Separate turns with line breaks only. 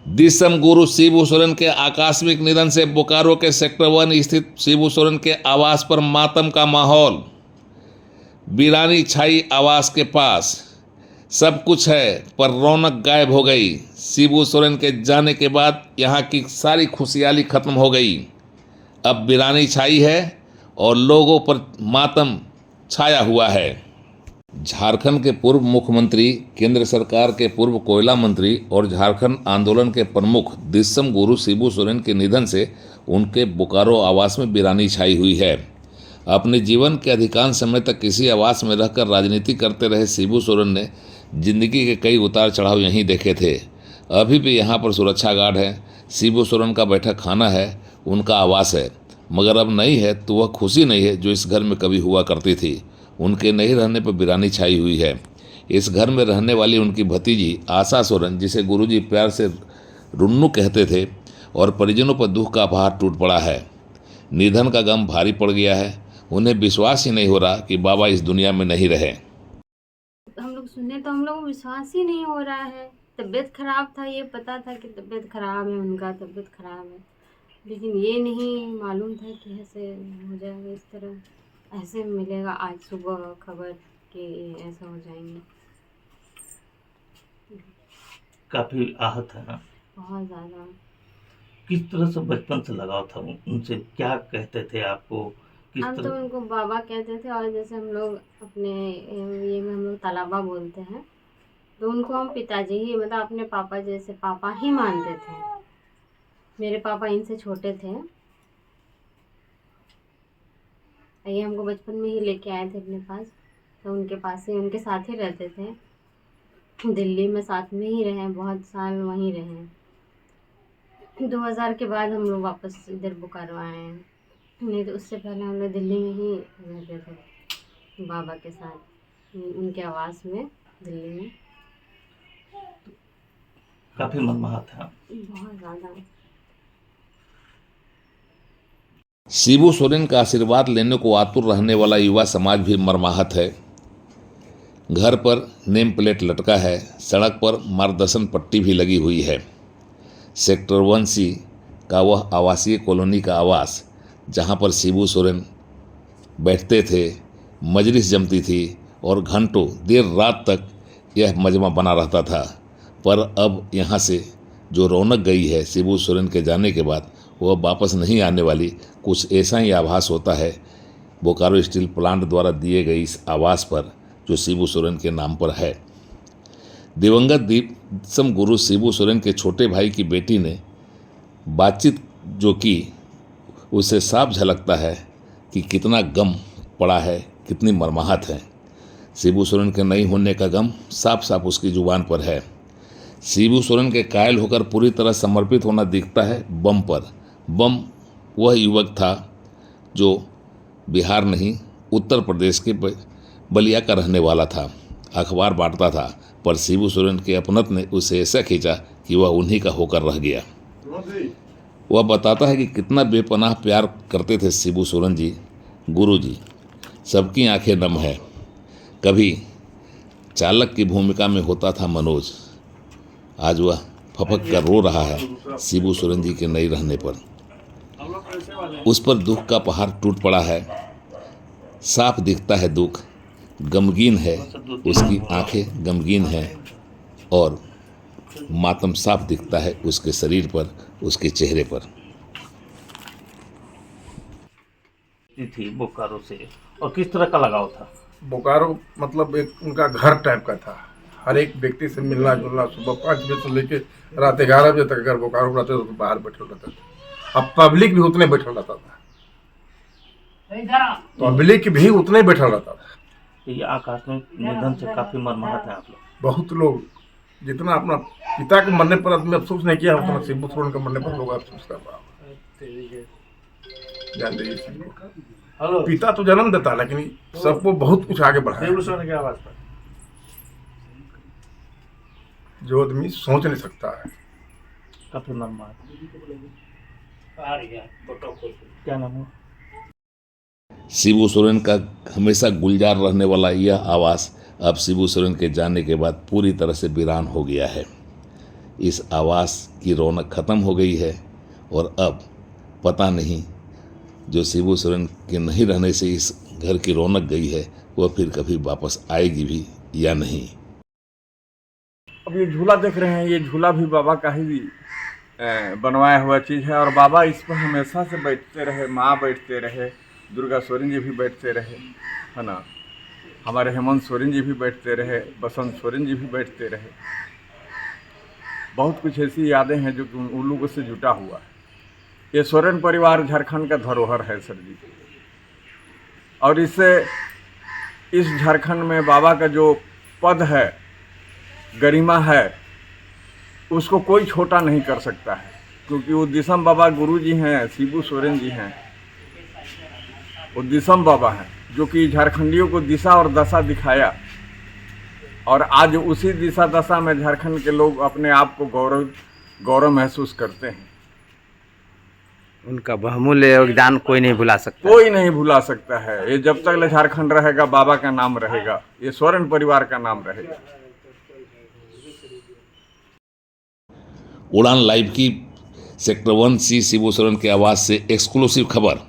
दिसम गुरु शिबू सोरेन के आकस्मिक निधन से बोकारो के सेक्टर 1 स्थित शिबू सोरेन के आवास पर मातम का माहौल। वीरानी छाई आवास के पास। सब कुछ है पर रौनक गायब हो गई। शिबू सोरेन के जाने के बाद यहाँ की सारी खुशहाली खत्म हो गई। अब वीरानी छाई है और लोगों पर मातम छाया हुआ है। झारखंड के पूर्व मुख्यमंत्री, केंद्र सरकार के पूर्व कोयला मंत्री और झारखंड आंदोलन के प्रमुख दिसम गुरु शिबू सोरेन के निधन से उनके बोकारो आवास में वीरानी छाई हुई है। अपने जीवन के अधिकांश समय तक किसी आवास में रहकर राजनीति करते रहे शिबू सोरेन ने जिंदगी के कई उतार चढ़ाव यहीं देखे थे। अभी भी यहाँ पर सुरक्षा गार्ड है। शिबू सोरेन का बैठा खाना है, उनका आवास है, मगर अब नहीं है तो वह खुशी नहीं है जो इस घर में कभी हुआ करती थी। उनके नहीं रहने पर वीरानी छाई हुई है। इस घर में रहने वाली उनकी भतीजी आशा सोरेन, जिसे गुरुजी प्यार से रुन्नू कहते थे, और परिजनों पर दुख का पहाड़ टूट पड़ा है। निधन का गम भारी पड़ गया है। उन्हें विश्वास ही नहीं हो रहा कि बाबा इस दुनिया में नहीं रहे।
हम लोग सुने तो हम लोग को विश्वास ही नहीं हो रहा है। तबीयत खराब था, ये पता था कि तबीयत खराब है, उनका तबीयत खराब है, लेकिन ये नहीं मालूम था कि ऐसे हो जाएगा, इस तरह ऐसे मिलेगा आज सुबह खबर कि ऐसा हो जाएंगे।
काफी आहत है ना?
बहुत ज़्यादा।
किस तरह से बचपन से लगाव था उनसे? क्या कहते थे आपको? किस
हम तो
तरह?
उनको बाबा कहते थे, और जैसे हम लोग अपने ये में हम लोग तालाबा बोलते हैं, तो उनको हम पिताजी ही, मतलब अपने पापा जैसे पापा ही मानते थे। मेरे पापा इनसे छोटे थे। ये हमको बचपन में ही लेके आए थे अपने पास, तो उनके पास ही, उनके साथ ही रहते थे। दिल्ली में साथ में ही रहे, बहुत साल वहीं रहे। 2000 के बाद हम लोग वापस इधर बोकारो आए हैं, नहीं तो उससे पहले हम लोग दिल्ली में ही रहते थे बाबा के साथ, उनके आवास में दिल्ली में।
काफी मनमोहक था।
बहुत ज़्यादा।
शिबू सोरेन का आशीर्वाद लेने को आतुर रहने वाला युवा समाज भी मर्माहत है। घर पर नेम प्लेट लटका है, सड़क पर मार्गदर्शन पट्टी भी लगी हुई है। सेक्टर 1C का वह आवासीय कॉलोनी का आवास, जहां पर शिबू सोरेन बैठते थे, मजलिस जमती थी और घंटों देर रात तक यह मजमा बना रहता था। पर अब यहाँ से जो रौनक गई है शिबू सोरेन के जाने के बाद, वह वापस नहीं आने वाली। कुछ ऐसा ही आभास होता है बोकारो स्टील प्लांट द्वारा दिए गए इस आवास पर, जो शिबू सोरेन के नाम पर है। दिवंगत दिसम गुरु शिबू सोरेन के छोटे भाई की बेटी ने बातचीत जो की, उससे साफ झलकता है कि कितना गम पड़ा है, कितनी मर्माहत है। शिबू सोरेन के नहीं होने का गम साफ साफ उसकी जुबान पर है। शिबू सोरेन के कायल होकर पूरी तरह समर्पित होना दिखता है बम पर। बम वह युवक था जो बिहार नहीं, उत्तर प्रदेश के बलिया का रहने वाला था। अखबार बांटता था, पर शिबू सोरेन के अपनत्व ने उसे ऐसा खींचा कि वह उन्हीं का होकर रह गया। वह बताता है कि कितना बेपनाह प्यार करते थे शिबू सोरेन जी, गुरु जी। सबकी आंखें नम है। कभी चालक की भूमिका में होता था मनोज, आज वह फपक कर रो रहा है शिबू सोरेन जी के नहीं रहने पर। उस पर दुख का पहाड़ टूट पड़ा है। साफ दिखता है दुख, गमगीन है, उसकी आंखें गमगीन हैं और मातम साफ दिखता है उसके शरीर पर, उसके चेहरे पर।
थी बोकारो से, और किस तरह का लगाव था?
बोकारो मतलब एक उनका घर टाइप का था। हर एक व्यक्ति से मिलना जुलना, सुबह 5 बजे से लेके रात 11 बजे तक अगर बोकारो रहते तो बाहर बैठे रहते थे। अब पब्लिक भी उतने बैठा रहता था, पब्लिक भी उतने बैठा रहता था।
ये आकस्मिक निधन से काफी मर्माहत है आप लोग।
बहुत लोग, जितना अपना पिता के मरने पर आदमी अफसोस नहीं किया, उतना शिबू सोरेन के मरने पर लोग अफसोस कर रहा है। जान लीजिए, पिता तो जन्म देता, लेकिन सबको बहुत कुछ आगे बढ़ाया जो आदमी सोच नहीं सकता है।
काफी मर्माहत। क्या नाम है?
शिबू सोरेन का हमेशा गुलजार रहने वाला यह आवास अब शिबू सोरेन के जाने के बाद पूरी तरह से वीरान हो गया है। इस आवास की रौनक ख़त्म हो गई है और अब पता नहीं जो शिबू सोरेन के नहीं रहने से इस घर की रौनक गई है वह फिर कभी वापस आएगी भी या नहीं।
अब ये झूला देख रहे हैं, ये झूला भी बाबा का ही बनवाया हुआ चीज़ है और बाबा इस पर हमेशा से बैठते रहे, माँ बैठते रहे, दुर्गा सोरेन जी भी बैठते रहे, है ना, हमारे हेमंत सोरेन जी भी बैठते रहे, बसंत सोरेन जी भी बैठते रहे। बहुत कुछ ऐसी यादें हैं जो कि उन लोगों से जुटा हुआ है। ये सोरेन परिवार झारखंड का धरोहर है सर जी, और इससे इस झारखंड में बाबा का जो पद है, गरिमा है, उसको कोई छोटा नहीं कर सकता है, क्योंकि वो दिसम बाबा गुरु जी हैं, शिबू सोरेन जी हैं, वो दिसम बाबा हैं जो कि झारखंडियों को दिशा और दशा दिखाया, और आज उसी दिशा दशा में झारखंड के लोग अपने आप को गौरव महसूस करते हैं।
उनका बहुमूल्य योगदान कोई नहीं भुला सकता।
कोई नहीं भुला सकता है। ये जब तक झारखंड रहेगा बाबा का नाम रहेगा, ये सोरेन परिवार का नाम रहेगा।
उड़ान लाइव की सेक्टर 1C शिबू सोरेन के आवाज़ से एक्सक्लूसिव खबर।